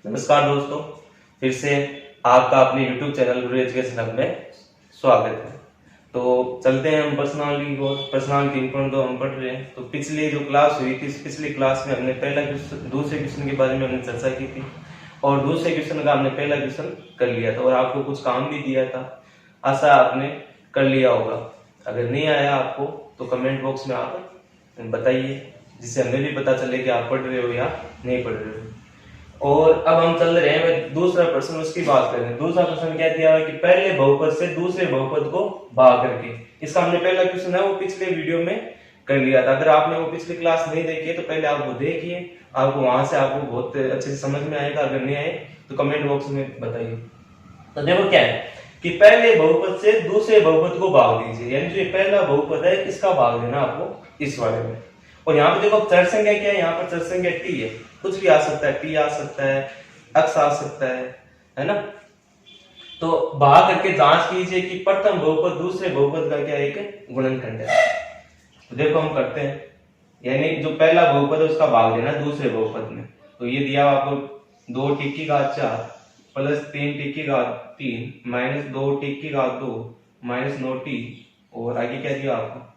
नमस्कार दोस्तों, फिर से आपका अपने YouTube चैनल गुरु एजुकेशन हब में स्वागत है। तो चलते हैं हम पर्सनालिटी इंपॉर्टेंट हम पढ़ रहे हैं। तो पिछली जो क्लास हुई थी, इस पिछली क्लास में हमने दूसरे क्वेश्चन के बारे में हमने चर्चा की थी और दूसरे क्वेश्चन का हमने पहला क्वेश्चन कर लिया था और आपको कुछ काम भी दिया था। आशा आपने कर लिया होगा। अगर नहीं आया आपको तो कमेंट बॉक्स में आप बताइए, जिससे हमें भी पता चले कि आप पढ़ रहे हो या नहीं पढ़ रहे हो। और अब हम चल रहे हैं दूसरा प्रश्न, उसकी बात करें। दूसरा प्रश्न क्या दिया है कि पहले बहुपद से दूसरे बहुपद को भाग करके। इसका हमने पहला क्वेश्चन है वो पिछले वीडियो में कर लिया था। अगर आपने वो पिछली क्लास नहीं देखी है तो पहले आप वो देखिए, आपको वहां से आपको बहुत अच्छे से समझ में आएगा। अगर नहीं आए तो कमेंट बॉक्स में बताइए। तो देखो क्या है कि पहले बहुपद से दूसरे बहुपद को भाग दीजिए, यानी जो पहला बहुपद है इसका भाग देना आपको इस वाले में। और यहाँ पे देखो चर संख्या क्या है, यहाँ पर चर संख्या टी है। कुछ भी आ सकता है, टी आ सकता है, एक्स आ सकता है ना। तो भाग करके जांच कीजिए कि प्रथम बहुपद दूसरे बहुपद का क्या एक गुणनखंड है। तो देखो हम करते हैं, यानी जो पहला बहुपद है उसका भाग देना दूसरे बहुपद में। तो ये दिया आपको 2 टी की घात 4 प्लस 3 टी की घात 3 माइनस 2 टी की घात 2 माइनस 9 टी, और आगे क्या दिया आपको,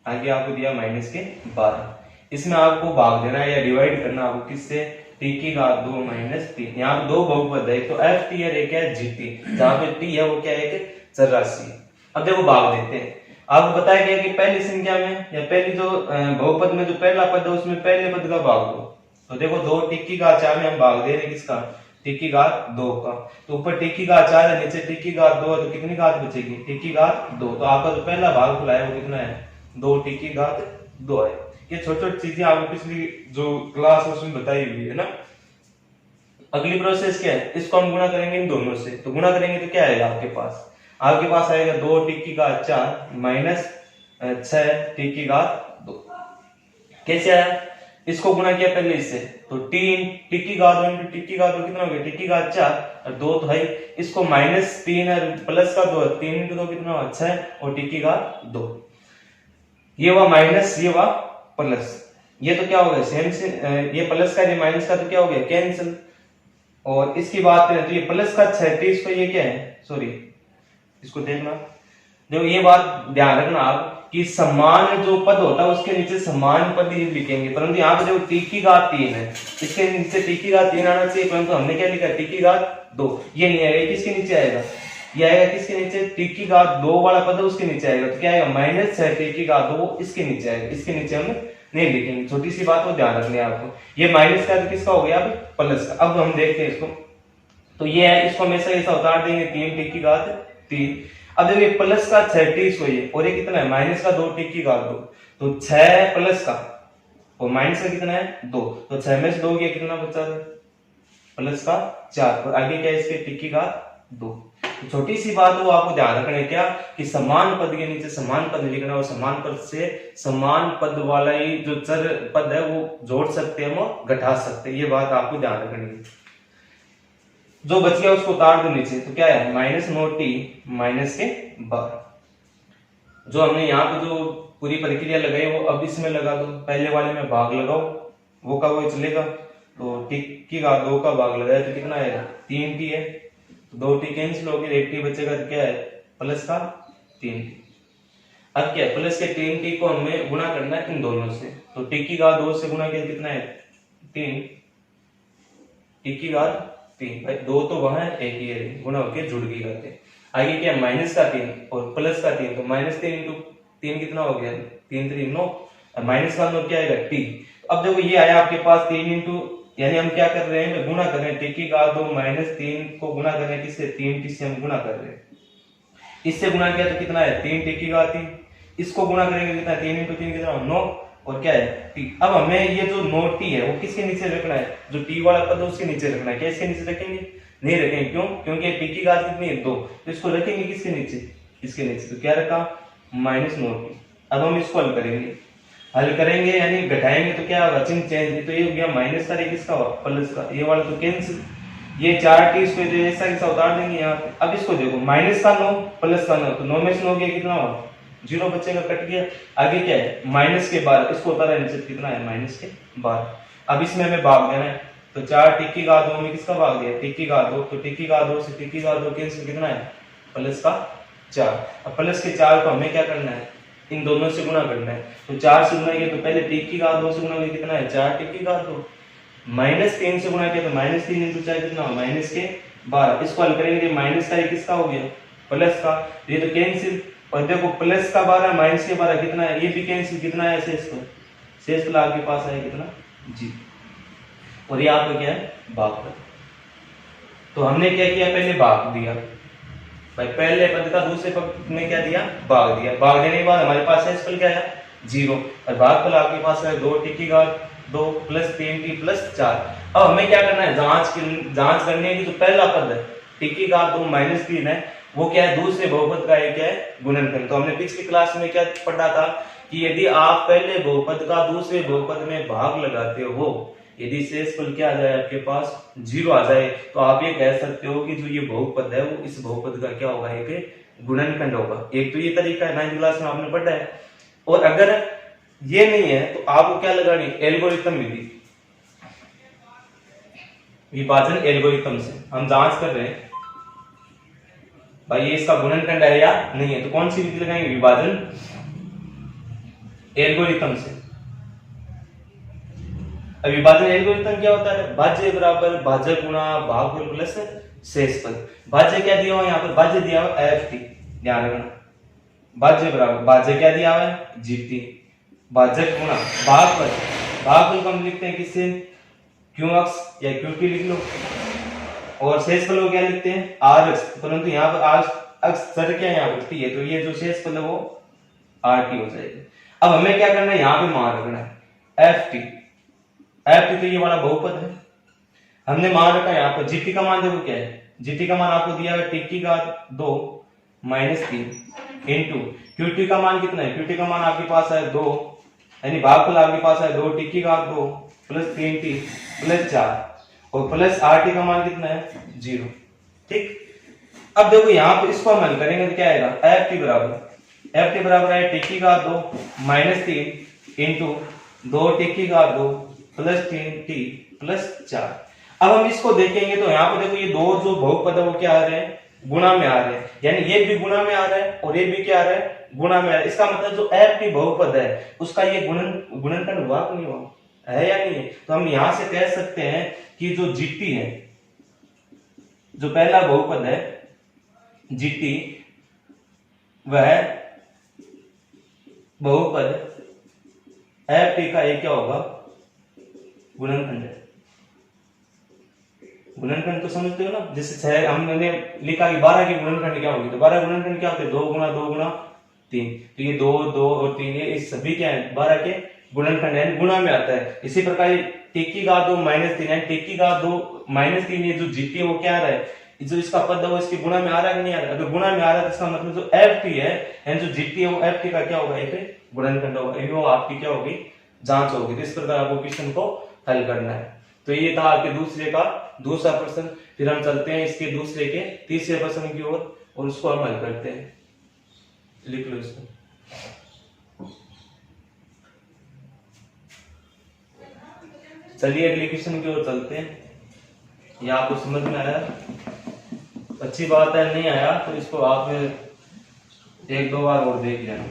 आगे आपको दिया माइनस के 12। इसमें आपको भाग देना है या डिवाइड करना आपको किससे, टी की घात 2 माइनस 3। यहाँ दो बहुपद है, तो एफ टी और एक है जी टी। जहां पे टी है वो क्या है, एक चर राशि। अब देखो भाग देते हैं। आपको बताया गया कि पहली संख्या में या पहली जो बहुपद में जो पहला पद है उसमें पहले पद का भाग दो। तो देखो 2 टी की घात 4 में हम भाग दे रहे हैं किसका, टी की घात 2 का। तो ऊपर टी की घात 4 है, नीचे टी की घात 2 है, तो कितनी घात बचेगी, टी की घात 2। तो आपका जो पहला भाग खुला है वो कितना है, 2 टी की घात 2 है। ये छोटी छोटी चीजें आपको पिछली जो क्लास है उसमें बताई हुई है ना। अगली प्रोसेस क्या है, इसको हम गुणा करेंगे इन दोनों से। तो गुणा करेंगे तो क्या आएगा आपके पास आएगा 2 टी की घात 4 माइनस 6 टी की घात 2। कैसे आया, इसको गुणा किया पहले इससे, तो 3 टी की घात 1 टी की घात 2 कितना हो गया, टी की घात 4 और 2 तो है। इसको माइनस 3 और प्लस का 2, 3 इंटू 2 कितना हुआ 6 और टी की घात 2। ये हुआ माइनस, ये हुआ प्लस। ये तो क्या हो गया सेम से, ये प्लस का ये माइनस का तो क्या हो गया कैंसिल। और इसकी बात करें तो ये प्लस का 36 को ये क्या है, सॉरी इसको देखना, देखो ये बात ध्यान रखना आप कि समान जो पद होता है उसके नीचे समान पद ही लिखेंगे। परंतु यहाँ पे देखो टी की घात 3 है, इसके नीचे टी की घात 3 आना चाहिए, परंतु हमने क्या लिखा टी की घात 2। ये नहीं आएगा, किसके नीचे आएगा, ये आएगा किसके नीचे, टी की घात 2 वाला पद है उसके नीचे आएगा। तो क्या आएगा माइनस 6 टी की घात 2 इसके नीचे आएगा, इसके नीचे हम नहीं लिखेंगे। छोटी सी बात को ध्यान रखनी है आपको। ये माइनस का तो किसका हो गया, अब प्लस का। अब हम देखते हैं इसको, तो ये है, इसको हमेशा ऐसा उतार देंगे 3 टी की घात 3। अब देखिए प्लस का 36 हुई और ये कितना है माइनस का 2 टी की घात 2, तो 6 प्लस का और माइनस का कितना है 2, तो 6 में से 2 गया कितना बचा प्लस का 4 और आगे क्या है इसके टी की घात 2। तो छोटी सी बात वो आपको ध्यान रखना है क्या कि समान पद के नीचे समान पद लिखना और समान पद से समान पद वाला ही जो चर पद है वो जोड़ सकते हैं और घटा सकते हैं। ये बात आपको ध्यान रखनी है। जो बच गया उसको उतार दो नीचे, तो क्या है माइनस 9 टी माइनस के 12। जो हमने यहाँ पे जो पूरी प्रक्रिया लगाई वो अब इसमें लगा दो। पहले वाले में भाग लगाओ, वो का वो चलेगा। तो टी की घात 2 का भाग लगाया तो कितना आएगा 3 टी है, तो 2 टी कैंसिल हो गया, 1 टी बचेगा, तो क्या है प्लस का 3 टी। अब क्या है प्लस के 3 टी को हमें गुणा करना है इन दोनों से। तो टी की घात 2 से गुणा किया कितना है 3 टी की घात 3 भाई 2 तो वहां है, एक ही है, गुणा होकर जुड़ गई करते। आगे क्या माइनस का 3 और प्लस का 3, तो माइनस 3 इंटू 3 कितना हो गया 3 3 9, माइनस का 9 क्या आएगा टी। अब देखो ये आया आपके पास 3 इंटू, यानी हम क्या कर रहे हैं गुणा कर रहे हैं टी की घात 2 माइनस 3 को गुणा कर रहे हैं किससे 3 टी से हम गुणा कर रहे हैं। इससे गुणा किया तो कितना है 3 टी की घात 3, इसको गुणा करेंगे कितना 3 इंटू 3 कितना 9 और क्या है टी। अब हमें ये जो 9 टी है वो किसके नीचे रखना है, जो टी वाला पद है उसके नीचे रखना है। क्या इसके नीचे रखेंगे, नहीं रखेंगे, क्यों, क्योंकि टी की घात कितनी है 2, तो इसको रखेंगे किसके नीचे, इसके नीचे। तो क्या रखा माइनस 9 टी। अब हम इसको हल करेंगे यानी घटाएंगे तो क्या होगा चिन्ह चेंज, तो ये हो गया माइनस का, किसका हुआ प्लस का, ये वाला तो कैंसिल। ये 4 टी इसको ऐसा कैसा उतार देंगे यहाँ पे। अब इसको देखो माइनस का 9 प्लस का 9, तो 9 में से 9 गया कितना हुआ 0 बचेगा, कट गया। आगे क्या है माइनस के 12, इसको उतारा नीचे कितना है माइनस के 12। अब इसमें हमें भाग देना है, तो 4 टी की घात 2 में किसका भाग दिया, टी की घात 2, तो टी की घात 2 से टी की घात 2 कैंसिल, कितना है प्लस का 4। अब प्लस के 4 को हमें क्या करना है, इन दोनों से गुणा करना है। तो 4 से गुणा किया तो पहले टी की घात 2 से गुणा किया कितना है 4 टी की घात 2, -3 से गुणा किया तो -3 × 4 कितना माइनस के 12। इसको हल करेंगे तो माइनस का ये किसका हो गया प्लस का, ये तो कैंसिल। और देखो प्लस का 12 माइनस के 12 कितना है, ये भी कैंसिल, कितना है शेष पर, शेष पर आपके पास आया कितना जी। और ये आपका क्या है भागफल। तो हमने क्या किया, पहले भाग दिया भाई, पहले पद का दूसरे पद में क्या दिया भाग दिया। भाग देने के बाद हमारे पास शेषफल क्या आया 0, और भागफल आपके पास है 2 टी की घात 2 प्लस 3t प्लस 4। अब हमें क्या करना है, जांच करनी है कि जो पहला पद है टी की घात 2 माइनस 3 है, वो क्या है दूसरे बहुपद का एक है गुणनखंड। तो हमने पिछली क्लास में क्या पढ़ा था कि यदि आप पहले बहुपद का दूसरे बहुपद में भाग लगाते हो, यदि शेषफल क्या आ जाए आपके पास 0 आ जाए, तो आप ये कह सकते हो कि जो ये बहुपद है वो इस बहुपद का क्या होगा एक गुणनखंड होगा। एक तो ये तरीका है 9th क्लास में आपने पढ़ा है। और अगर ये नहीं है तो आपको क्या लगानी, एल्गोरिथम विधि, विभाजन एल्गोरिथम से हम जांच कर रहे हैं भाई ये इसका गुणनखंड है या नहीं है। तो कौन सी विधि लगाएंगे, विभाजन एल्गोरिथम से। अब विभाजन एल्गोरिथम क्या होता है, भाज्य बराबर भाजक गुणा भागफल प्लस शेषफल। भाज्य क्या दिया हुआ है यहाँ पर, भाज्य दिया हुआ है ft, ध्यान रखना, भाज्य बराबर भाज्य क्या दिया हुआ है gt, भाजक गुणा भागफल, भागफल को हम लिखते हैं किससे q अक्ष या qt लिख लो, और शेषफल को क्या लिखते हैं r अक्ष, परंतु यहाँ पर r अक्ष सर क्या यहाँ पर t है, तो ये जो शेषफल है वो rt हो जाएगा। अब हमें क्या करना है, यहाँ पे मान रखना है ft, ft तो ये वाला बहुपद है, हमने मान रखा है यहाँ पर। gt का मान देखो क्या है, gt का मान आपको दिया है टी की घात 2 माइनस 3 इंटू qt का मान कितना है, qt का मान आपके पास है 2, यानी भागफल आपके पास है 2 टी की घात 2 प्लस 3t प्लस 4, और प्लस rt का मान कितना है 0। ठीक, अब देखो यहाँ पे इसको हम हल करेंगे तो क्या आएगा, ft बराबर है टी की घात 2 माइनस 3 इंटू 2 टी की घात 2 प्लस 3t प्लस 4। अब हम इसको देखेंगे तो यहाँ पर देखो ये दो जो बहुपद है वो क्या आ रहे हैं गुणा में आ रहे हैं, यानी ये भी गुणा में आ रहा है और ये भी क्या आ रहा है गुणा में आ रहा है। इसका मतलब जो ft बहुपद है उसका ये गुणनखंड हुआ कि नहीं हुआ, है या नहीं है। तो हम यहां से कह सकते हैं कि जो gt है, जो पहला बहुपद है gt, वह बहुपद ft का एक क्या होगा गुणनखंड है। गुणनखंड तो समझते हो ना, जैसे हमने लिखा कि 12 के गुणनखंड क्या होगी, तो 12 गुणनखंड क्या होते हैं 2 गुणा 2 गुणा 3, तो ये 2 2 और 3 ये सभी क्या है 12 के गुणनखंड है, गुणा में आता है। इसी प्रकार टी की घात 2 माइनस 3 है, टी की घात 2 माइनस 3 ये जो gt है वो क्या आ रहा है, जो इसका पद है वो इसके गुणा में आ रहा है कि नहीं आ रहा। अगर गुणा में आ रहा है तो इसका मतलब जो ft है यानी जो gt है वो ft का क्या होगा एक गुणनखंड होगा। वो आपकी क्या होगी जांच होगी। तो इस प्रकार आपको क्वेश्चन को हल करना है। तो ये था आपके दूसरे का दूसरा प्रश्न। फिर हम चलते हैं इसके दूसरे के तीसरे प्रश्न की ओर और उसको हम हल करते हैं। लिख लो इसको। चलिए अगले क्वेश्चन की ओर चलते हैं। ये आपको समझ में आया, अच्छी बात है, नहीं आया तो इसको आप एक दो बार और देख लेना।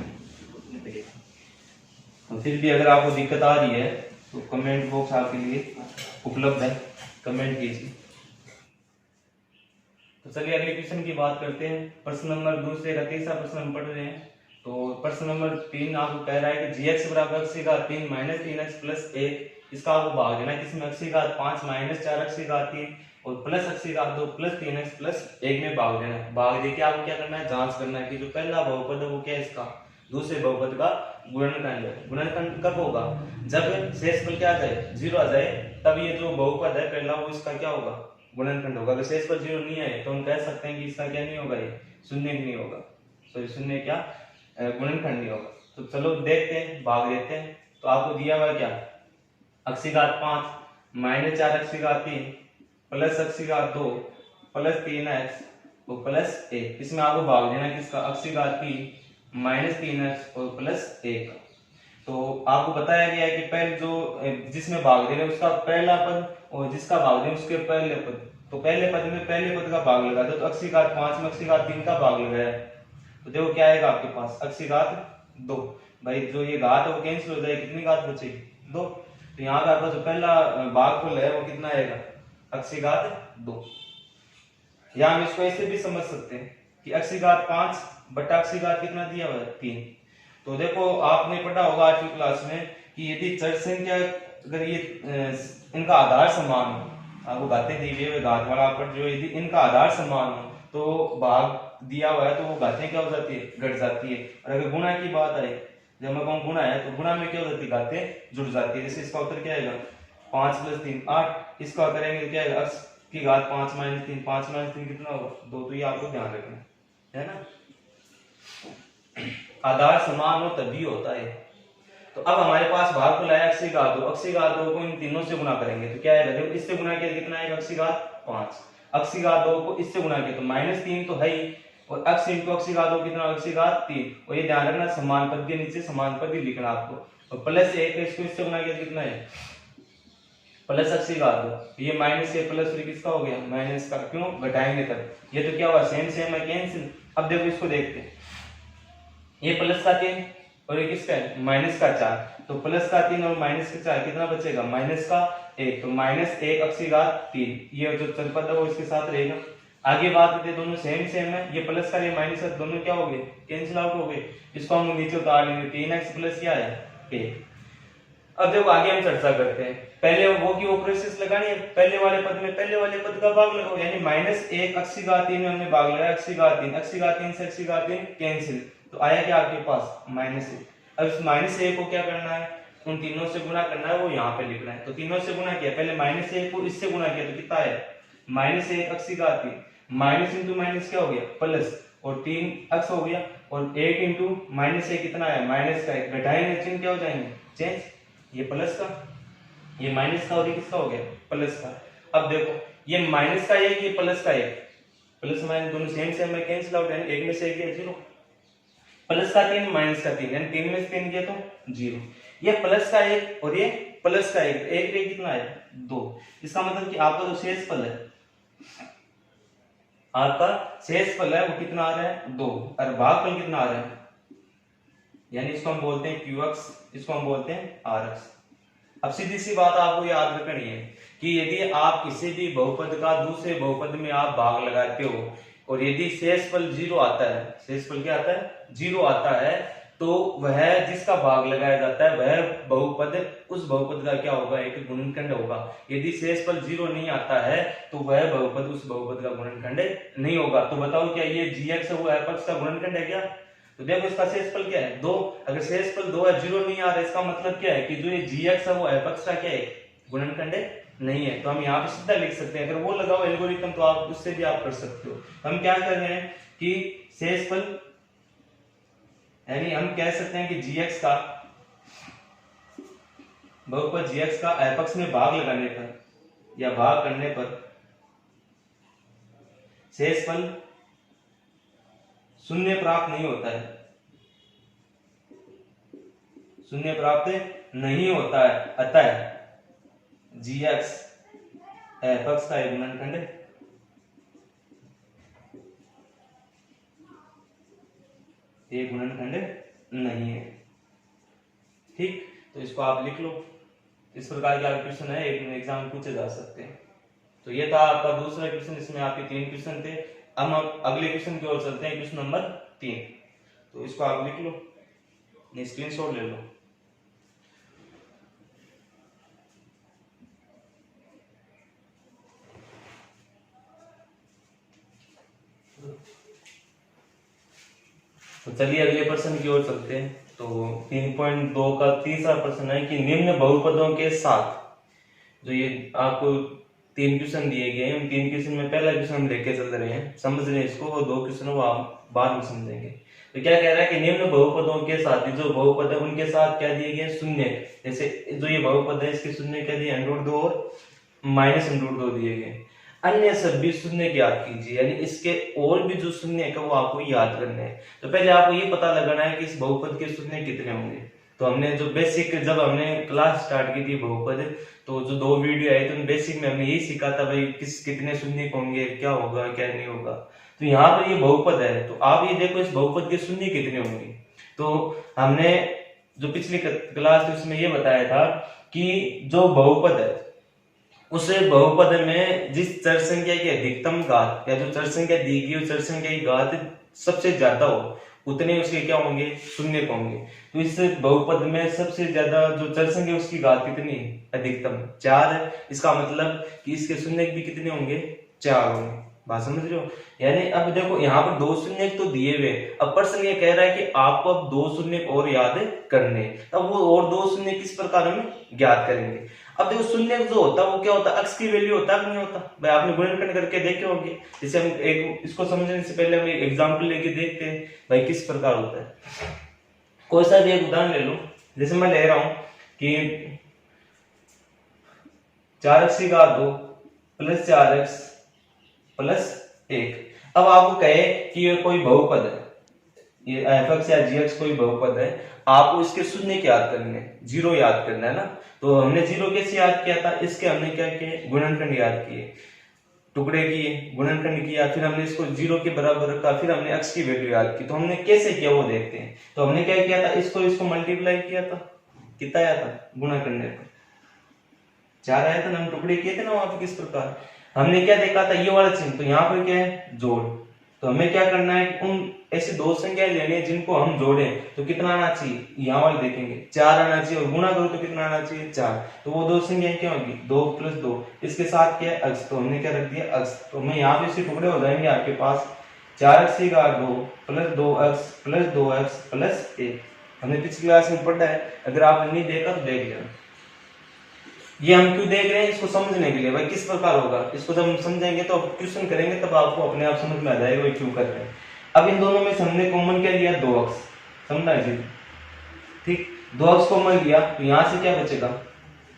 तो फिर भी अगर आपको दिक्कत आ रही है तो कमेंट बॉक्स आपके लिए उपलब्ध है, कमेंट कीजिए। तो चलिए अगले क्वेश्चन की बात करते हैं। प्रश्न नंबर दूसरे का तीसरा प्रश्न हम पढ़ रहे हैं। तो प्रश्न नंबर 3 आपको कह रहा है कि gx बराबर x की घात 3 माइनस 3x प्लस 1, इसका आपको भाग देना है किसमें x की घात 5 माइनस 4x की घात 3 और प्लस x की घात 2 प्लस 3x प्लस 1 में भाग देना है। भाग देके आपको क्या करना है, जांच करना है कि जो पहला बहुपद है वो क्या है इसका दूसरे बहुपद का गुणनखंड है। गुणनखंड कब होगा, जब शेषफल क्या आ जाए 0 आ जाए, तब ये जो बहुपद है पहला वो इसका क्या होगा गुणनखंड होगा। अगर शेषफल 0 नहीं आए तो हम कह सकते हैं कि इसका क्या नहीं होगा, ये शून्य नहीं होगा, सॉरी शून्य क्या गुणनखंड नहीं होगा। तो चलो देखते हैं, भाग देते हैं। तो आपको दिया हुआ क्या x की घात 5 माइनस 4x की घात 3 प्लस x की घात 2 प्लस 3x और प्लस 1, इसमें आपको भाग देना किसका x की घात 3 माइनस 3x और प्लस 1। तो आपको बताया गया है कि पहले जो जिसमें भाग दे रहे हैं उसका पहला पद और जिसका भाग दे उसके पहले पद, तो पहले पद में पहले पद का भाग लगा दो, तो अक्षिघात 5 में अक्षिघात 3 का भाग लगाया, तो देखो क्या आएगा आपके पास अक्षिघात 2। भाई जो ये घात है वो कैंसिल हो जाएगी, कितनी घात बचेगी 2, तो यहाँ पे आपका जो पहला भागफल है वो कितना आएगा अक्षिघात 2। या हम इसको ऐसे भी समझ सकते हैं कि अक्षिघात 5 बटा अक्षिघात कितना दिया हुआ है 3। तो देखो आपने पढ़ा होगा 8वीं क्लास में कि यदि चर संख्या अगर ये इनका आधार समान हो, आपको घातें दी हुई है घात वाला पर जो यदि इनका आधार समान हो तो भाग दिया हुआ है तो वो घातें क्या हो जाती है घट जाती है। और अगर गुणा की बात आए, जब मैं कहूँ गुणा है तो गुणा में क्या हो जाती है घातें जुड़ जाती है। जैसे इसका उत्तर क्या आएगा 5 + 3 8, इसका करेंगे तो क्या आएगा x की घात 5 - 3, 5 - 3 कितना होगा 2, तो ये आपको ध्यान रखना है ना। आधार समान हो तभी होता है। तो अब हमारे पास भागफल आया अक्षिघात 2, अक्षिघात 2 को इन तीनों से गुणा करेंगे तो क्या आएगा, देखो इससे गुणा किया कितना आएगा अक्षिघात 5, अक्षिघात 2 को इससे गुणा किया तो -3 तो है ही, और x × अक्षिघात 2 कितना अक्षिघात 3, और ये ध्यान रखना समान पद के नीचे समान पद ही लिखना आपको, और +1 इसको इससे गुणा किया कितना है प्लस अक्षिघात 2, ये माइनस है प्लस फिर किसका हो गया माइनस का, क्यों घटाएंगे तब, ये तो क्या हुआ सेम सेम है कैंसिल। अब देखो इसको देखते हैं, ये प्लस का 3 और ये किसका है माइनस का 4, तो प्लस का 3 और माइनस का 4 कितना बचेगा माइनस का 1, तो -1 अक्षिघात 3, ये जो चर पद है वो इसके साथ रहेगा। आगे बात करते दोनों सेम सेम है, ये प्लस का ये माइनस का दोनों क्या हो गए कैंसिल आउट हो गए, इसको हम नीचे उतार लेंगे 3x प्लस क्या है 1। अब देखो आगे हम चर्चा करते हैं, पहले वो की वो प्रोसेस लगानी है, पहले वाले पद में पहले वाले पद का भाग लगाओ, यानी -1 अक्षिघात 3 में हमने भाग लगाया अक्षिघात 3, अक्षिघात 3 से अक्षिघात 3 कैंसिल, तो आया क्या आपके पास -1। अब इस -1 को क्या करना है उन तीनों से गुणा करना है, वो यहाँ पे लिखना है, तो तीनों से गुणा किया, पहले -1 को इससे गुणा किया तो कितना आया -1 अक्षिघात 3, माइनस इंटू माइनस क्या हो गया प्लस, और 3x हो गया, और 1 इंटू -1 कितना है माइनस का 1, घटाएंगे चिन्ह क्या हो जाएंगे चेंज, ये प्लस का ये माइनस का और ये किसका हो गया प्लस का। अब देखो ये माइनस का 1 ये प्लस का 1, प्लस माइनस दोनों सेम सेम है कैंसिल आउट, यानी 1 में से 1 गया 0, प्लस का 3 माइनस का 3, यानी 3 में से 3 गया तो 0, ये प्लस का 1 और ये प्लस का 1, 1 पे कितना है 2, इसका मतलब कि आपका जो शेषफल है आपका शेषफल है वो कितना आ रहा है 2, और भागफल कितना आ रहा है, यानी इसको हम बोलते हैं qx, इसको हम बोलते हैं rx। अब सीधी सी बात आपको याद रखनी है कि यदि आप किसी भी बहुपद का दूसरे बहुपद में आप भाग लगाते हो और यदि शेषफल 0 आता है, शेषफल क्या आता है 0 आता है, तो वह जिसका भाग लगाया जाता है वह बहुपद उस बहुपद का क्या होगा एक गुणनखंड होगा। यदि शेषफल 0 नहीं आता है तो वह बहुपद उस बहुपद का गुणनखंड नहीं होगा। तो बताओ क्या ये gx है वो f का गुणनखंड है क्या, तो देखो इसका शेषफल क्या है 2, अगर शेषफल 2 है 0 नहीं आ रहा, इसका मतलब क्या है कि जो ये gx है वो f का क्या है गुणनखंड नहीं है। तो हम यहाँ पे सीधा लिख सकते हैं, अगर वो लगाओ एल्गोरिथम तो आप उससे भी आप कर सकते हो। हम क्या कर रहे हैं कि शेषफल, यानी हम कह सकते हैं कि gx का बहुपद gx का f में भाग लगाने पर या भाग करने पर शेषफल 0 प्राप्त नहीं होता है, 0 प्राप्त नहीं होता है, अतः gx f का एक गुणनखंड एक गुणनखंड नहीं है। ठीक, तो इसको आप लिख लो, इस प्रकार के क्वेश्चन है एक एग्जाम में पूछे जा सकते हैं। तो ये था आपका दूसरा क्वेश्चन, इसमें आपके 3 क्वेश्चन थे। अब हम अगले क्वेश्चन की ओर चलते हैं, क्वेश्चन नंबर 3। तो इसको आप लिख लो, स्क्रीनशॉट ले लो। तो चलिए अगले प्रश्न की ओर चलते हैं। तो 3.2 का तीसरा प्रश्न है कि निम्न बहुपदों के साथ, जो ये आपको 3 क्वेश्चन दिए गए हैं, उन 3 क्वेश्चन में पहला क्वेश्चन हम लेके चल रहे हैं, समझ रहे हैं इसको, और 2 क्वेश्चन वो आप बाद में समझेंगे। तो क्या कह रहा है कि निम्न बहुपदों के साथ, जो बहुपद है उनके साथ क्या दिए गए शून्य, जैसे जो ये बहुपद है इसके शून्य क्या दिए √2 और -√2 दिए गए, अन्य सभी शून्य ज्ञात कीजिए, यानी इसके और भी जो शून्य है वो आपको याद करने हैं। तो पहले आपको ये पता लगाना है कि इस बहुपद के शून्य कितने होंगे। तो हमने जो बेसिक, जब हमने क्लास स्टार्ट की थी बहुपद, तो जो 2 वीडियो आए थे उन बेसिक में हमने यही सीखा था भाई कितने शून्य होंगे, क्या होगा क्या नहीं होगा। तो यहाँ पर ये बहुपद है, तो आप ये देखो इस बहुपद के शून्य कितने होंगे। तो हमने जो पिछली क्लास थी उसमें ये बताया था कि जो बहुपद है उस बहुपद में जिस चर संख्या की अधिकतम घात या जो चर संख्या दी गई उस चर संख्या की घात सबसे ज्यादा हो उतने उसके क्या होंगे, शून्य होंगे। तो इस बहुपद में सबसे ज्यादा जो चर संख्या उसकी घात कितनी है, अधिकतम 4 है। इसका मतलब कि इसके शून्य भी कितने होंगे, 4 होंगे। बात समझ रहे हो? यानी अब देखो यहाँ पर 2 शून्य तो दिए हुए, अब प्रश्न ये कह रहा है कि आपको अब 2 शून्य और याद करने, तब वो और 2 शून्य किस प्रकार हम ज्ञात करेंगे। अब देखो शून्य जो होता है वो क्या होता है, अक्स की वैल्यू होता है कि नहीं होता। भाई आपने गुणनखंड करके देखे होंगे। जैसे हम एक इसको समझने से पहले हम एक एग्जांपल लेके देखते हैं भाई किस प्रकार होता है। कोई सा भी एक उदाहरण ले लो, जैसे मैं ले रहा हूं कि 4x की घात 2 प्लस 4x प्लस 1। अब आपको कहे कि ये कोई बहुपद है, ये fx या gx कोई बहुपद है, आपको इसके शून्य याद करने, 0 याद करना है ना। तो हमने 0 कैसे याद किया था, इसके हमने क्या किए, गुणनखंड याद किए, टुकड़े किए, गुणनखंड किया, फिर हमने इसको 0 के बराबर रखा, फिर हमने x की वैल्यू याद की। तो हमने कैसे किया वो देखते हैं। तो हमने क्या किया था, इसको मल्टीप्लाई किया था, कितना आया था, गुणा करने पर 4 आया था ना। हम टुकड़े किए थे ना वहां पे किस प्रकार, हमने क्या देखा था, ये वाला चिन्ह। तो यहाँ पर क्या है, जोड़। तो हमें क्या करना है, उन ऐसी 2 संख्याएं लेनी है जिनको हम जोड़ें तो कितना आना चाहिए, यहाँ वाले देखेंगे 4 आना चाहिए, और गुणा करो तो कितना आना चाहिए, 4। तो वो 2 संख्याएं क्या होगी, 2 प्लस 2, इसके साथ क्या है, अक्स। तो हमने क्या रख दिया, अक्स। तो हमें यहाँ पे इसके टुकड़े हो जाएंगे आपके पास 4x की घात 2 plus 2x plus 2x plus 1। हमने पिछली क्लास में पढ़ा है, अगर आपने नहीं देखा तो देख लेना। ये हम क्यों देख रहे हैं, इसको समझने के लिए भाई किस प्रकार होगा। इसको जब हम समझेंगे तो क्वेश्चन करेंगे तब आपको अपने आप समझ में आ जाएगा भाई क्यों कर रहे हैं। अब इन दोनों में से हमने कॉमन क्या लिया, 2x, समझना जी, ठीक। 2x कॉमन लिया तो यहाँ से क्या बचेगा,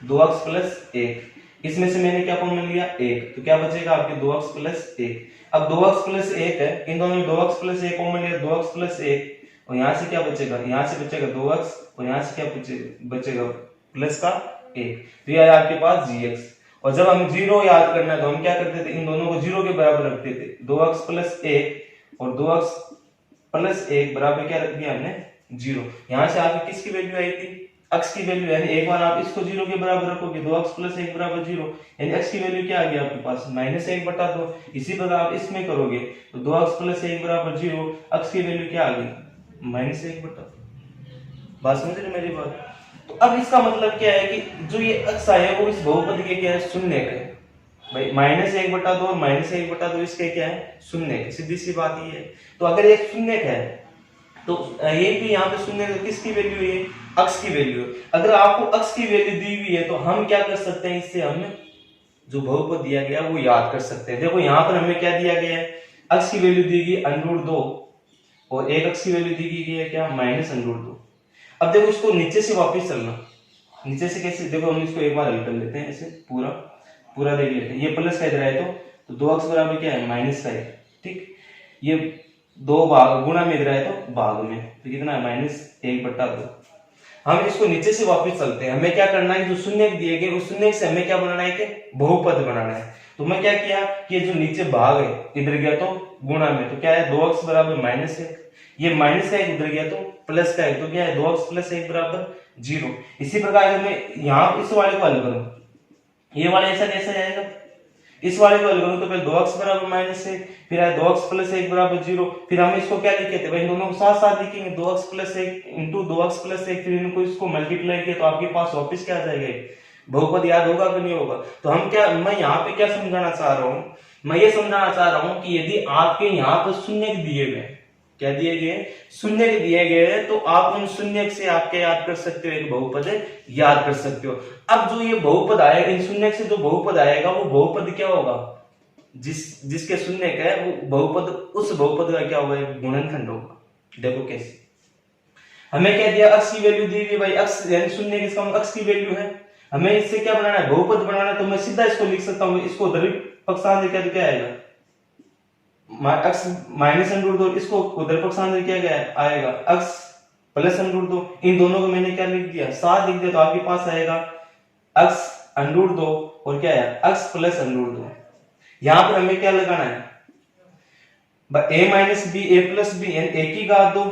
2x प्लस 1। इसमें से मैंने क्या कॉमन लिया, 1, तो क्या बचेगा आपके 2x प्लस 1। अब 2x प्लस 1 है, इन दोनों में 2x प्लस 1 कॉमन लिया, 2x प्लस 1, और यहाँ से क्या बचेगा, यहाँ से बचेगा 2x, और यहाँ से क्या बचेगा प्लस का 1। तो यह आपके पास gx। और जब हम 0 याद करना है तो हम क्या करते थे, इन दोनों को 0 के बराबर रखते थे, 2x प्लस 1 और 2x प्लस 1 बराबर क्या रख दिया हमने, 0। यहाँ से आपकी किसकी वैल्यू आई थी, x की वैल्यू। यानी एक बार आप इसको 0 के बराबर रखोगे, 2x प्लस 1 बराबर 0, यानी x की वैल्यू क्या आ गई आपके पास, -1/2। इसी प्रकार आप इसमें करोगे तो 2x प्लस 1 बराबर 0, x की वैल्यू क्या आ गई, -1/2। बात समझ रहे मेरी बात। तो अब इसका मतलब क्या है कि जो ये अक्स है वो इस बहुपद के क्या है, शून्य का है भाई। -1/2 और -1/2 इसके क्या है, शून्य है। सीधी सी बात ये है। तो अगर ये शून्य है तो ये भी यहाँ पे शून्य किसकी वैल्यू है, अक्स की वैल्यू। अगर आपको अक्स की वैल्यू दी हुई है तो हम क्या कर सकते हैं, इससे हम जो बहुपद दिया गया वो याद कर सकते हैं। देखो यहाँ पर हमें क्या दिया गया है, अक्स की वैल्यू दी गई √2 और एक अक्स की वैल्यू दी गई है क्या, -√2। अब देखो इसको नीचे से वापस चलना, नीचे से कैसे, देखो हम इसको एक बार हल कर लेते हैं, ऐसे पूरा देख लेते हैं। ये प्लस का इधर है तो 2x बराबर क्या है, माइनस का है, ठीक। ये 2 भाग गुणा में इधर है तो भाग में, तो कितना है, -1/2। हम इसको नीचे से वापस चलते हैं। हमें क्या करना है, जो शून्य दिए गए उस शून्य से हमें क्या बनाना है, कि बहुपद बनाना है। तो मैं क्या किया कि जो नीचे भाग है इधर गया तो गुणा में, तो क्या है, 2x बराबर -1, ये माइनस का 1 उधर गया तो प्लस का 1, तो क्या है, 2x प्लस 1 बराबर 0। इसी प्रकार अगर मैं यहाँ इस वाले को हल करूं, ये वाला ऐसा कैसा जाएगा, इस वाले को हल करूं तो पहले 2x बराबर -1, फिर है 2x प्लस 1 बराबर 0। फिर हम इसको क्या लिखे थे भाई, इन दोनों को साथ साथ लिखेंगे, 2x plus 1 into 2x plus 1, फिर इनको इसको मल्टीप्लाई किया तो आपके पास वापस क्या आ जाएगा, बहुपद याद होगा कि नहीं होगा। तो हम क्या, मैं यहाँ पे क्या समझाना चाह रहा हूँ, मैं ये समझाना चाह रहा हूँ कि यदि आपके यहाँ पर शून्य दिए गए, क्या दिए गए, शून्य दिए गए, तो आप उन शून्य से आपके याद कर सकते हो, एक बहुपद याद कर सकते हो। अब जो ये बहुपद आएगा, इन शून्य से जो बहुपद आएगा वो बहुपद क्या होगा, जिसके शून्य का है वो बहुपद, उस बहुपद का क्या होगा, गुणनखंड होगा। देखो कैसे, हमें क्या दिया, अक्स की वैल्यू दी हुई भाई, अक्स यानी शून्य किसका अक्स की वैल्यू है। हमें इससे क्या बनाना है, बहुपद बनाना है। तो मैं सीधा इसको लिख सकता हूँ, इसको उधर पक्षांतर क्या आएगा, x -√2, इसको उधर पक्षांतर किया गया आएगा x प्लस अंडर रूट 2, इन दोनों को मैंने क्या लिख दिया 7 लिख दिया, तो आपके पास आएगा x अंडर रूट 2 और क्या है x प्लस अंडर रूट 2। यहां पर हमें क्या लगाना है a minus B A plus B यानी ए की घात 2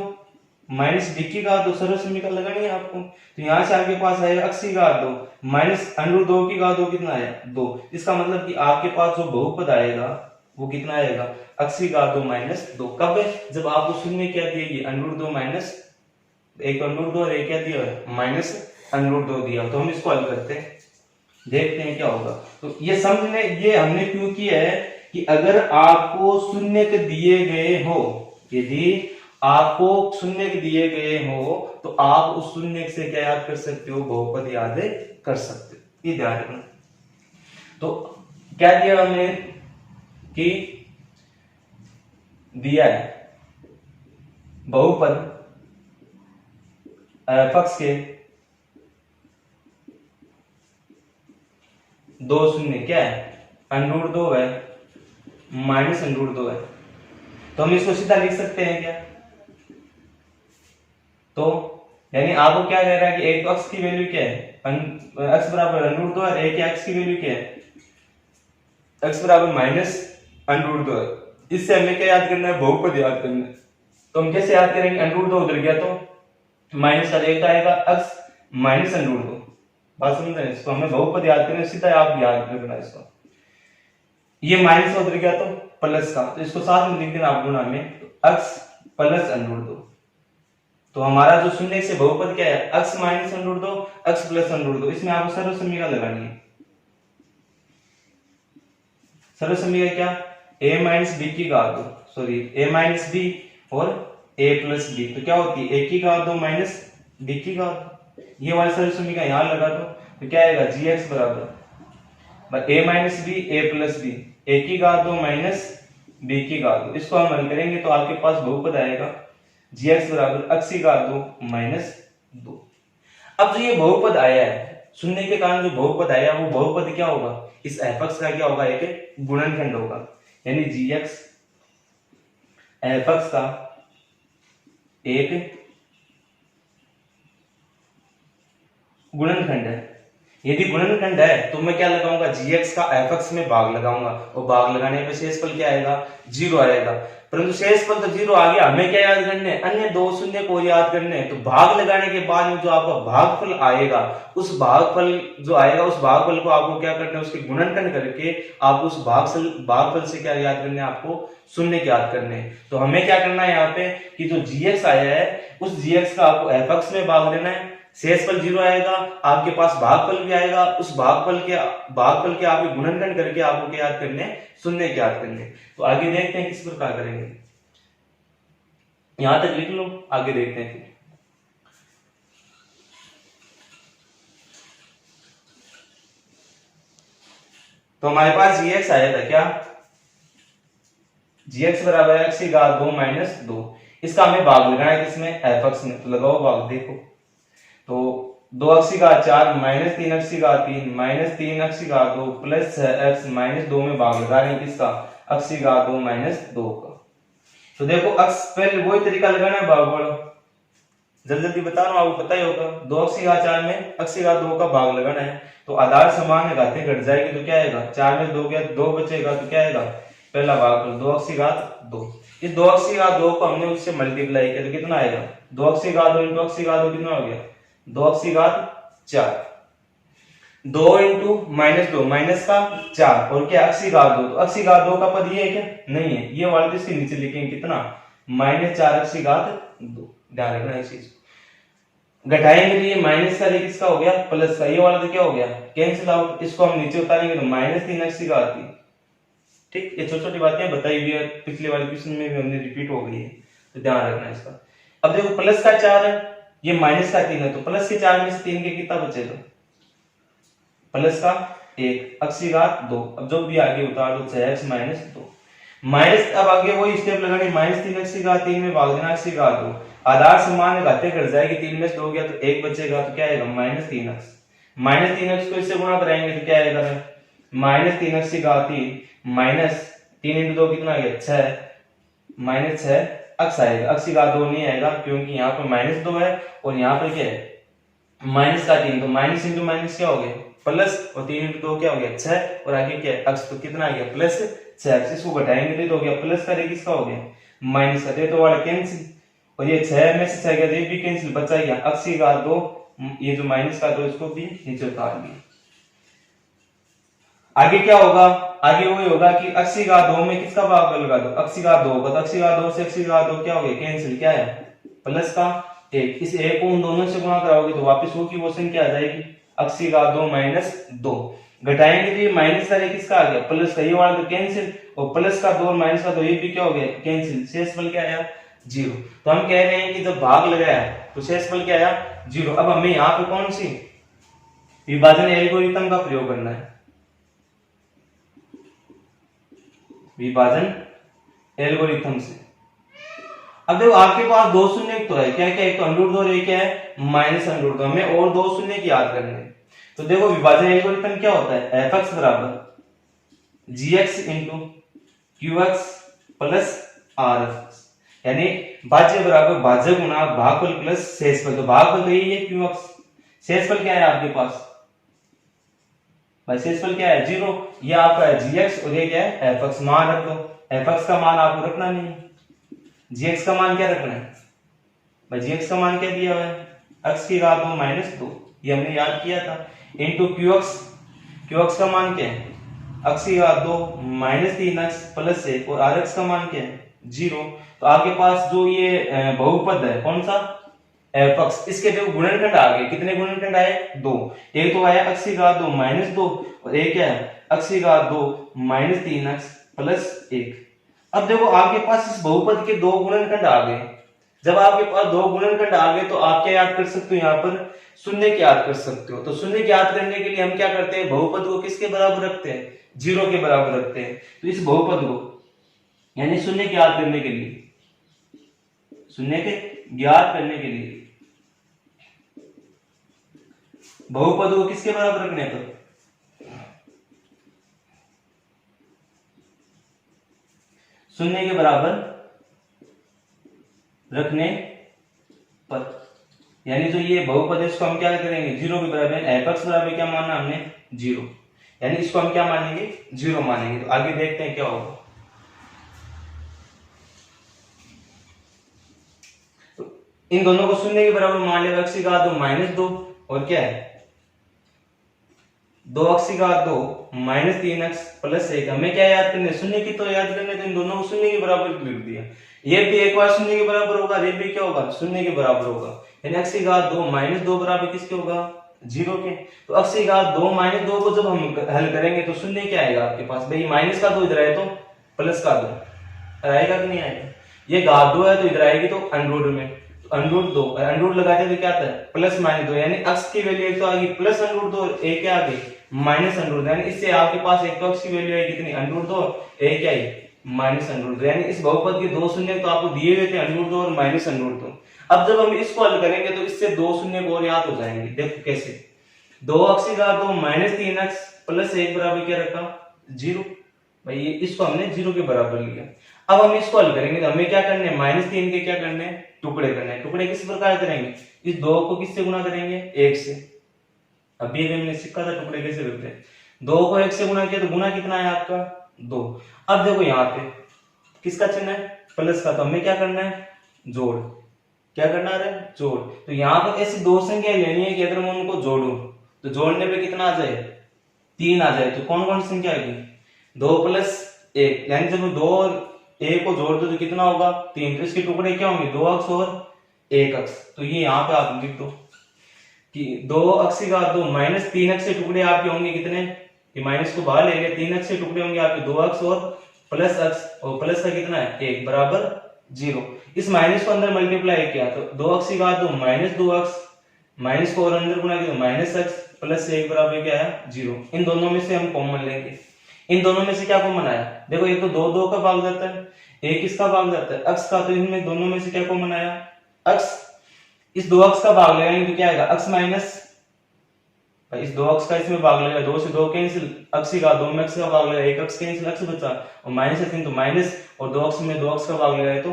माइनस बी की घात 2 सर्व समीकरण लगानी है आपको। तो यहां से आपके पास आएगा x की घात 2 माइनस अंडर रूट 2 की घात 2 कितना आया 2। इसका मतलब कि आपके पास जो बहुपद आएगा वो कितना आएगा x की घात 2 माइनस 2। कब? जब आपको शून्य क्या दिया ये अंडर रूट 2 माइनस एक अंडर रूट 2 और एक क्या दिया है माइनस अंडर रूट 2 दिया। तो हम इसको हल करते हैं, देखते हैं क्या होगा। तो ये समझने ये हमने क्यों किया है कि अगर आपको शून्य दिए गए हो, यदि आपको शून्य दिए गए हो तो आप उस शून्य से क्या याद कर सकते हो बहुपद याद कर सकते हो, ये ध्यान रखना। तो क्या दिया हमने कि दिया है बहुपद f के दो शून्य क्या है अंडर रूट 2 है माइनस अंडर रूट 2 है। तो हम इसको सीधा लिख सकते हैं क्या? तो यानी आपको क्या कह रहा है कि एक तो x की वैल्यू क्या है x बराबर अंडर रूट 2 है, एक x की वैल्यू क्या है x बराबर माइनस अंडर रूट 2 है। इससे हमें क्या याद करना है बहुपद याद करना है। तो हम कैसे याद करेंगे अंडर रूट 2 उधर गया तो माइनस का एक आएगा x माइनस अंडर रूट 2। बात समझ रहे हैं? इसको हमें बहुपद याद करना है, सीधा आप याद करना है इसको। ये माइनस उधर गया तो प्लस का, तो इसको साथ में लिख देना आप गुणा में, तो x प्लस अंडर रूट 2। तो हमारा जो शून्य से बहुपद क्या है x minus under root 2 x plus under root 2। इसमें आपको सर्व समीकरण लगानी है। सर्व समीकरण क्या a माइनस बी की घात 2 सॉरी a माइनस बी और a प्लस बी। तो क्या होती है a की घात 2 माइनस b की घात 2। ये वाली सर्व समीकरण यहां लगा दो तो क्या आएगा gx बराबर a minus B A plus B a की घात 2 माइनस b की घात 2। इसको हम हल करेंगे तो आपके पास बहुपद आएगा gx बराबर x की घात 2 माइनस 2। अब जो ये बहुपद आया है शून्य के कारण जो बहुपद आया वो बहुपद क्या होगा इस f(x) का क्या होगा एक गुणनखंड होगा, यानी gx f(x) का एक गुणनखंड है। यदि गुणनखंड है तो मैं क्या लगाऊंगा gx का f(x) में भाग लगाऊंगा और भाग लगाने पे शेषफल क्या आएगा 0 आएगा। परंतु शेषफल तो 0 आ गया, हमें क्या याद करने अन्य दो शून्य को याद करने। तो भाग लगाने के बाद में जो आपका भागफल आएगा उस भागफल जो आएगा उस भागफल को आपको क्या करना है उसके गुणनखंड करके आप उस भागफल से क्या याद करने आपको शून्य याद करने। तो हमें क्या करना है यहाँ पे कि जो gx आया है उस gx का आपको f(x) में भाग लेना है, शेषफल 0 आएगा, आपके पास भागफल भी आएगा, उस भागफल के आप गुणनखंड करके आपको क्या याद करने शून्य याद करने। तो आगे देखते हैं किस प्रकार करेंगे, यहां तक लिख लो आगे देखते हैं। तो हमारे पास gx आया था क्या gx बराबर x की घात 2 माइनस 2। इसका हमें भाग लगाना है किसमें f(x) में। तो लगाओ भाग, देखो तो 2x की घात 4 माइनस 3x की घात 3 माइनस 3x की घात 2 प्लस 6x माइनस 2 में भाग लगा रहे हैं किसका x की घात 2 माइनस 2 का। तो देखो x पहले वही तरीका लगाना है भाग वाला, जल्दी जल्दी बता रहा हूं आपको पता ही होगा। 2x की घात 4 में x की घात 2 का भाग लगाना है। तो आधार समान है घातें घट जाएगी तो क्या आएगा 4 में 2 गया 2 बचेगा तो क्या आएगा पहला भाग 2x की घात 2। इस 2x की घात 2 को हमने उससे मल्टीप्लाई किया तो कितना आएगा 2x की घात 2 इंटू x की घात 2 कितना हो गया 2x की घात 4। 2 इंटू माइनस 2 माइनस का 4 और क्या x की घात 2। तो x की घात 2 का पद ये है क्या नहीं है, ये वाले इसके नीचे लिखेंगे कितना माइनस 4x की घात 2। ध्यान रखना इस चीज को घटाएंगे तो ये माइनस का किसका हो गया प्लस का, ये वाला तो क्या हो गया कैंसिल आउट। इसको हम नीचे उतारेंगे तो माइनस 3x की घात 3। ठीक, ये छोटी छोटी बातें बताई हुई है पिछले वाले क्वेश्चन में भी हमने रिपीट हो गई है, तो ध्यान रखना इसका। अब देखो प्लस का 4 है ये माइनस का 3 है, तो प्लस के 4 में से 3 के कितना बचेगा प्लस का 1 x की घात 2। अब जो भी आगे उतार दो 6x माइनस 2 माइनस। अब आगे वही स्टेप लगानी माइनस 3x की घात 3 में भाग देना x की घात 2। आधार समान घातें घट जाएगी 3 में से 2 गया तो 1 बचेगा तो क्या आएगा माइनस 3x। माइनस 3x को इससे गुणा कराएंगे तो क्या आएगा माइनस 3x की घात 3 माइनस 3 इंटू 2 कितना आ गया 6 माइनस 6 अक्स आएगा, अक्स की घात 2 नहीं आएगा क्योंकि यहाँ पे -2 है और यहाँ पे क्या है माइनस का 3, तो माइनस इंटू माइनस क्या हो गया प्लस, और 3 इंटू 2 क्या हो गया 6, और आगे क्या है अक्स, तो कितना आ गया +6। इसको घटाएंगे तो हो गया प्लस का, किसका हो गया माइनस का, तो वाला कैंसिल, और ये 6 में से 6 गया, ये भी कैंसिल, बचा गया अक्स की घात 2, ये जो माइनस का 2 इसको भी नीचे उतार दिया। आगे क्या होगा, आगे वही होगा कि अक्स की घात 2 में किसका भाग लगा दो, अक्स की घात 2 होगा, तो अक्स की घात 2 से अक्स की घात 2 क्या हो गया कैंसिल, क्या है प्लस का 1, इस 1 को उन दोनों से गुणा कराओगे तो वापस वो की वो संख्या आ जाएगी अक्स की घात 2 -2, घटाएंगे तो ये माइनस का किसका आ गया प्लस का, ये वाला तो कैंसिल, और प्लस का 2 और माइनस का 2 ये भी क्या हो गया कैंसिल, शेषफल क्या आया 0। तो हम कह रहे हैं कि जब भाग लगाया तो शेषफल क्या आया 0। अब हमें यहाँ पे कौन सी विभाजन एल्गोरिथम का प्रयोग करना है, विभाजन एल्गोरिथम से। अब देखो आपके पास दो शून्य तो है, क्या क्या, एक तो √2 और एक क्या है -√2, हमें और दो शून्य की याद करने हैं। तो देखो विभाजन एल्गोरिथम क्या होता है, f(x) बराबर gx into qx plus rf, यानी भाज्य बराबर भाज्य गुणा भागफल प्लस शेषफल, तो भागफल तो यही है qx, शेषफल क्या है आपके पास भाई, शेषफल क्या है 0, ये आपका है gx और ये क्या है f(x), मान रख दो, f(x) का मान आपको रखना नहीं, gx का मान क्या रखना है भाई, gx का मान क्या दिया हुआ है x की घात 2 -2, ये हमने याद किया था, इंटू qx का मान क्या है x की घात 2 -3x प्लस 1, और rx का मान क्या है 0। तो आपके पास जो ये बहुपद है कौन सा f(x), इसके देखो गुणनखंड आ गए, कितने गुणनखंड आए 2, एक तो आया x की घात 2 -2 और एक क्या है x की घात 2 -3x प्लस 1। अब देखो आपके पास इस बहुपद के दो गुणनखंड आ गए, जब आपके पास दो गुणनखंड आ गए तो आप क्या याद कर सकते हो, यहाँ पर शून्य की याद कर सकते हो। तो शून्य की याद करने के लिए हम क्या करते हैं, बहुपद को किसके बराबर रखते हैं 0 के बराबर रखते हैं। तो इस बहुपद को यानी शून्य की याद करने के लिए, शून्य के ज्ञात करने के लिए बहुपद को किसके बराबर रखने पर, शून्य के बराबर रखने पर, यानी जो ये बहुपद है इसको हम क्या करेंगे 0 के बराबर, f(x) बराबर क्या मानना हमने 0, यानी इसको हम क्या मानेंगे 0 मानेंगे। तो आगे देखते हैं क्या होगा। तो इन दोनों को शून्य के बराबर मान लिया, x की घात 2 -2 और क्या है 2x की घात 2 -3x प्लस 1, हमें क्या याद करने शून्य की, तो याद करने तो इन दोनों को शून्य के बराबर लिख दिया, ये भी एक बार शून्य के बराबर होगा, ये भी क्या होगा शून्य के बराबर होगा, यानी x की घात 2 -2 बराबर किसके होगा 0 के। तो x की घात 2 -2 को जब हम हल करेंगे तो शून्य क्या आएगा आपके पास भाई, माइनस का 2 इधर आए तो प्लस का 2 आएगा कि नहीं आएगा, ये घात 2 है तो इधर आएगी तो √2 में, तो √2 √2 लगाते तो क्या आता है +-2, यानी x की वैल्यू एक तो आ गई +√2, एक क्या आ गई -√2, यानी इससे आपके पास एक तो x की वैल्यू आई कितनी √2, एक क्या आई -√2, यानी इस बहुपद के दो शून्य तो आपको दिए हुए थे √2 और -√2। अब जब हम इसको हल करेंगे तो इससे दो शून्य और याद हो जाएंगे, देखो कैसे, 2x की घात 2 -3x प्लस 1 बराबर क्या रखा 0, भाई ये इसको हमने 0 के बराबर लिया। अब हम इसको हल करेंगे तो हमें क्या करने हैं -3 के क्या करने हैं टुकड़े करने हैं। टुकड़े किस प्रकार करेंगे, इस 2 को किससे गुणा करेंगे 1 से, अभी हमने सीखा था टुकड़े कैसे करते हैं, 2 को 1 से गुणा किया तो गुणा कितना है आपका 2। अब देखो यहाँ पे किसका चिन्ह है प्लस का, तो हमें क्या करना है जोड़, क्या करना है जोड़। तो यहाँ पर ऐसी दो संख्या लेनी है कि अगर मैं उनको जोड़ू तो जोड़ने पे कितना आ जाए 3 आ जाए, तो कौन कौन सी संख्या आएगी 2 + 1, यानी जब 2 और 1 को जोड़ दो तो कितना होगा 3, तो इसके टुकड़े क्या होंगे 2x और 1x। तो ये यहाँ पे आप लिख दो कि 2x की घात 2 -3x के टुकड़े आपके होंगे कितने, कि माइनस को बाहर ले गए, 3x के टुकड़े होंगे आपके 2x और +x, और प्लस का कितना है 1 बराबर 0। इस माइनस को अंदर मल्टीप्लाई किया तो 2x की घात 2 -2x, माइनस को और अंदर गुणा किया -x प्लस 1 बराबर क्या है 0। इन दोनों में से हम कॉमन लेंगे, इन दोनों में से क्या कॉमन आया, देखो एक तो 2 का भाग जाता है, एक किसका भाग जाता है x का, तो इनमें दोनों में से क्या कॉमन आया x, इस 2x का भाग लेंगे तो क्या आएगा x माइनस, इस 2x का इसमें भाग लेगा, 2 से 2 कैंसिल, x की घात 2 में x का भाग लेगा, 1x कैंसिल, x बचा और -3 तो माइनस, और 2x में 2x का भाग लेगा तो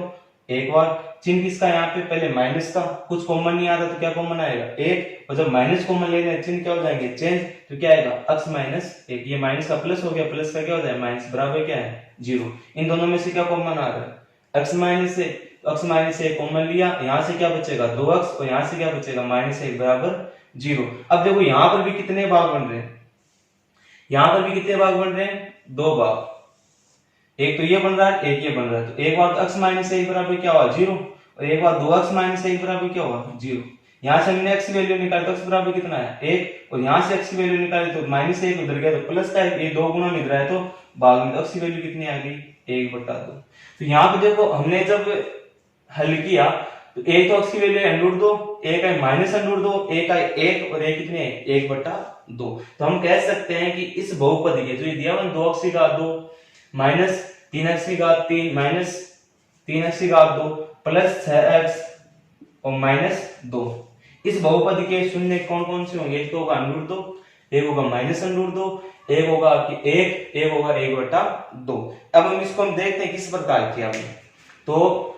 एक बार चिन्ह किसका यहाँ पे, पहले माइनस का, कुछ कॉमन नहीं आ रहा तो क्या कॉमन आएगा, एक, और जब माइनस कॉमन ले रहे चिन्ह क्या हो जाएंगे चेंज, तो क्या आएगा x माइनस एक, ये माइनस का प्लस हो गया, प्लस का क्या हो जाएगा माइनस, बराबर क्या है 0। इन दोनों में से क्या कॉमन आ रहा है x माइनस से, x माइनस एक कॉमन लिया, यहाँ से क्या बचेगा 2x और यहाँ से क्या बचेगा -1 बराबर 0। अब देखो यहाँ पर भी कितने भाग बन रहे हैं, यहाँ पर भी कितने भाग बन रहे हैं, दो भाग, एक तो ये बन रहा है एक ये बन रहा है, तो एक बार x माइनस 1 बराबर क्या हुआ 0 और एक बार 2x माइनस 1 बराबर क्या हुआ 0। यहाँ से हमने x की वैल्यू निकाली तो x बराबर कितना है 1 और यहाँ से x की वैल्यू निकाली तो -1 उधर गया तो प्लस का ये दो गुना में रहा है तो भाग में x की वैल्यू कितनी आ गई 1/2। तो यहाँ पे देखो हमने जब हल किया तो एक तो x की वैल्यू √2, एक है -√2, एक है 1 और एक कितने 1/2। तो हम कह सकते हैं कि इस बहुपद के जो ये दिया हुआ 2x की घात 2 माइनस 3x की घात 3 माइनस 3x की घात 2 प्लस 6x और -2, इस बहुपद के शून्य कौन कौन से होंगे, एक तो होगा √2, एक होगा -√2, एक होगा कि एक होगा 1/2। अब हम इसको हम देखते हैं किस प्रकार किया हमने। तो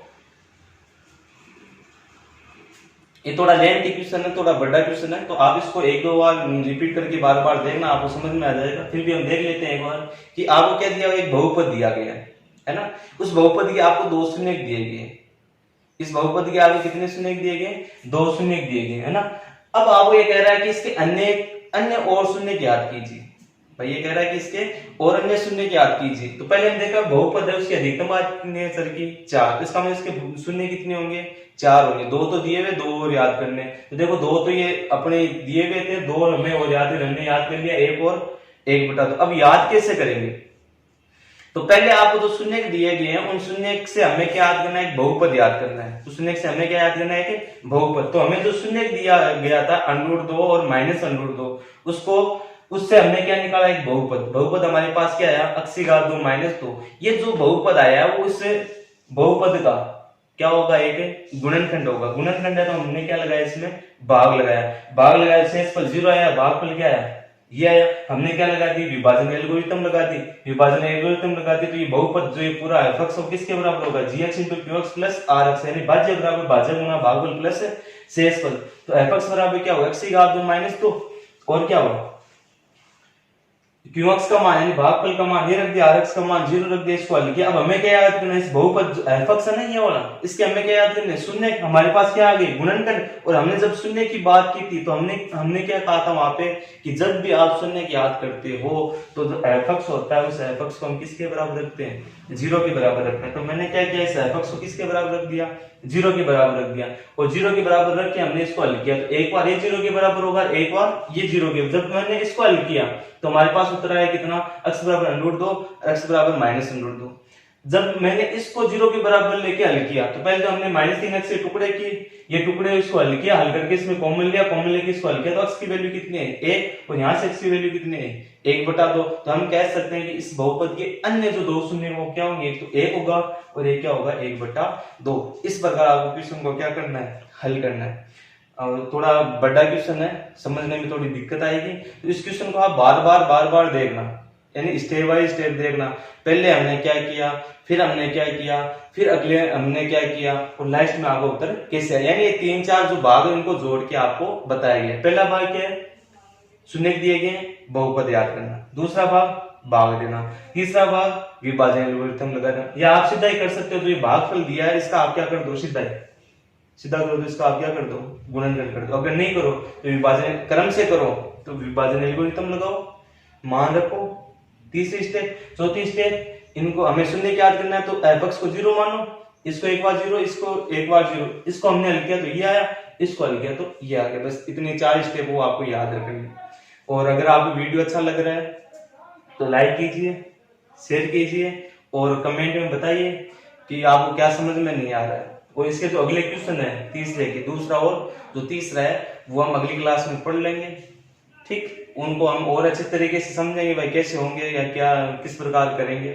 ये थोड़ा लेंथी क्वेश्चन है, थोड़ा बड़ा क्वेश्चन है, तो आप इसको एक दो बार रिपीट करके बार बार देखना, आपको समझ में आ जाएगा। फिर भी हम देख लेते हैं एक बार कि आपको क्या दिया, एक बहुपद दिया गया है ना, उस बहुपद के आपको दो शून्य दिए गए, इस बहुपद के आपको कितने शून्य दिए गए, दो शून्य दिए गए है ना। अब आपको ये कह रहा है कि इसके अन्य और शून्य ज्ञात कीजिए, भाई ये कह रहा है कि इसके और अन्य शून्य ज्ञात कीजिए। तो पहले हम देखा बहुपद है उसकी अधिकतम बात कितनी है सर की 4, इसका मतलब इसके शून्य कितने होंगे 4 होंगे, दो तो दिए हुए, दो और याद करने। तो देखो दो तो ये अपने दिए हुए थे, दो हमें और याद है, हमने याद कर लिया, एक और 1/2। अब याद कैसे करेंगे, तो पहले आपको जो शून्य दिए गए हैं उन शून्य से हमें क्या याद करना है, एक बहुपद याद करना है। तो शून्य से हमें क्या याद करना है कि बहुपद। तो हमें जो शून्य दिया गया था √2 और -√2 उसको, उससे हमने क्या निकाला एक बहुपद। बहुपद हमारे पास क्या आया x की घात 2 -2। ये जो बहुपद आया वो इससे बहुपद का क्या होगा, एक गुणनखंड होगा। गुणनखंड है तो हमने क्या लगाया इसमें भाग लगाया, भाग लगाया, शेषफल 0 आया, भागफल क्या आया ये आया। हमने क्या लगा दी, विभाजन एल्गोरिथम लगा दी, विभाजन एल्गोरिथम लगा दी। तो ये बहुपद जो ये पूरा है f किसके बराबर होगा gx × qx प्लस rx, यानी भाज्य बराबर भाज्य गुना भागफल प्लस शेषफल। तो f बराबर क्या होगा x की घात 2 -2 और क्या होगा qx का मान यानी भागफल का मान ये रख दिया, rx का मान 0 रख दिया, इसको हल किया। अब हमें क्या याद करना है, इस बहुपद f है ना ये वाला, इसके हमें क्या याद करना है, शून्य। हमारे पास क्या आ गई गुणनखंड। और हमने जब शून्य की बात की थी तो हमने क्या कहा था वहां पे कि जब भी आप शून्य की याद करते हो तो जो f होता है उस f को हम किसके बराबर रखते हैं, 0 के बराबर रखते हैं। तो मैंने क्या किया, इस f को किसके बराबर रख दिया, 0 के बराबर रख दिया। और 0 के बराबर रख के हमने इसको हल किया, तो एक बार ये 0 के बराबर होगा, एक बार ये 0 के। जब मैंने इसको हल किया तो हमारे पास उत्तर आया कितना, x बराबर √2, x बराबर -√2। जब मैंने इसको 0 के बराबर लेके हल किया तो पहले तो हमने -3x से टुकड़े किए, ये टुकड़े इसको हल किया, हल करके इसमें कॉमन लिया, कॉमन लेके इसको हल किया तो x की वैल्यू कितनी है 1 और यहाँ से x की वैल्यू कितनी है 1/2। तो हम कह सकते हैं कि इस बहुपद के अन्य जो दो शून्य वो क्या होंगे, एक तो 1 होगा और एक क्या होगा 1/2। इस प्रकार आपको क्वेश्चन को क्या करना है, हल करना है। और थोड़ा बड़ा क्वेश्चन है, समझने में थोड़ी दिक्कत आएगी, तो इस क्वेश्चन को आप बार बार देखना, यानी स्टेप बाय स्टेप देखना। पहले हमने क्या किया, फिर हमने क्या किया, फिर अगले हमने क्या किया और लास्ट में आपको उत्तर कैसे है। यानी ये 3-4 जो भाग है इनको जोड़ के आपको बताया गया। पहला भाग क्या है, शून्य दिए गए बहुपद याद करना, दूसरा भाग देना, तीसरा भाग विभाजन एल्गोरिथम लगाना। या आप सीधा ही कर सकते हो, जो ये भागफल दिया है इसका आप क्या कर दो, सीधा करो, तो इसका आप क्या कर दो, गुणनखंड कर दो। अगर नहीं करो तो विभाजन क्रम से करो, तो विभाजन एल्गोरिथम लगाओ, मान रखो। तीसरी स्टेप, चौथी स्टेप, इनको हमें शून्य याद करना है तो f को 0 मानो, इसको एक बार 0, इसको एक बार 0, इसको हमने हल किया तो ये आया, इसको हल किया तो ये आ गया। बस इतनी 4 स्टेप वो आपको याद रखनी। और अगर आपको वीडियो अच्छा लग रहा है तो लाइक कीजिए, शेयर कीजिए और कमेंट में बताइए कि आपको क्या समझ में नहीं आ रहा है। और इसके जो अगले क्वेश्चन है तीसरे के, दूसरा और जो तीसरा है वो हम अगली क्लास में पढ़ लेंगे, ठीक। उनको हम और अच्छे तरीके से समझेंगे भाई कैसे होंगे या क्या किस प्रकार करेंगे।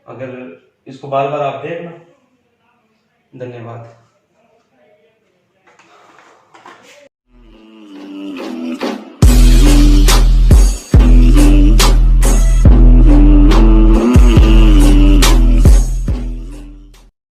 अगर इसको बार बार आप देखना। धन्यवाद।